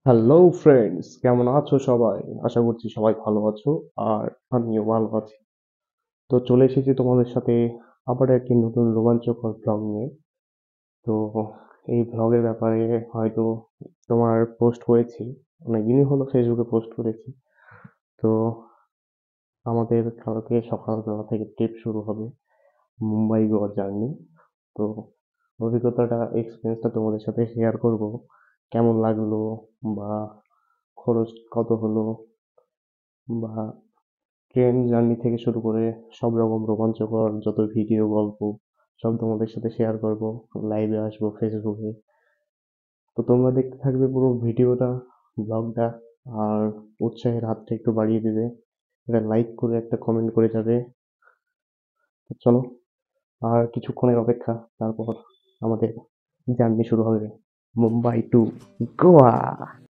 Hello friends, কেমন আছো সবাই? আশা করছি সবাই ভালো আছো। আর আমিও ভালো আছি। তো চলে এসেছি তোমাদের সাথে আবার একটি নতুন রোমাঞ্চকর ব্লগ নিয়ে। তো এই ব্লগের ব্যাপারে হয়তো তোমার পোস্ট করেছি, অনেকদিনই হলো ফেসবুকে পোস্ট করেছি। তো আমাদের কালকে সকালবেলা থেকে ট্রিপ শুরু হবে, মুম্বাই গোয়া জার্নি। তো অভিজ্ঞতাটা, এক্সপিরিয়েন্সটা তোমাদের সাথে শেয়ার করব। কেমন লাগলো, বা খরচ কত হলো, বা ট্রেন জার্নি থেকে শুরু করে সব রকম রোমাঞ্চকর যত ভিডিও, গল্প সব তোমাদের সাথে শেয়ার করব। লাইভে আসবো ফেসবুকে। তো তোমরা দেখতে থাকবে পুরো ভিডিওটা, ব্লগটা। আর উৎসাহের হাতটা একটু বাড়িয়ে দিবে, একটা লাইক করে একটা কমেন্ট করে যাবে। তো চলো, আর কিছুক্ষণের অপেক্ষা, তারপর আমাদের জার্নি শুরু হবে মুম্বাই টু গোয়া।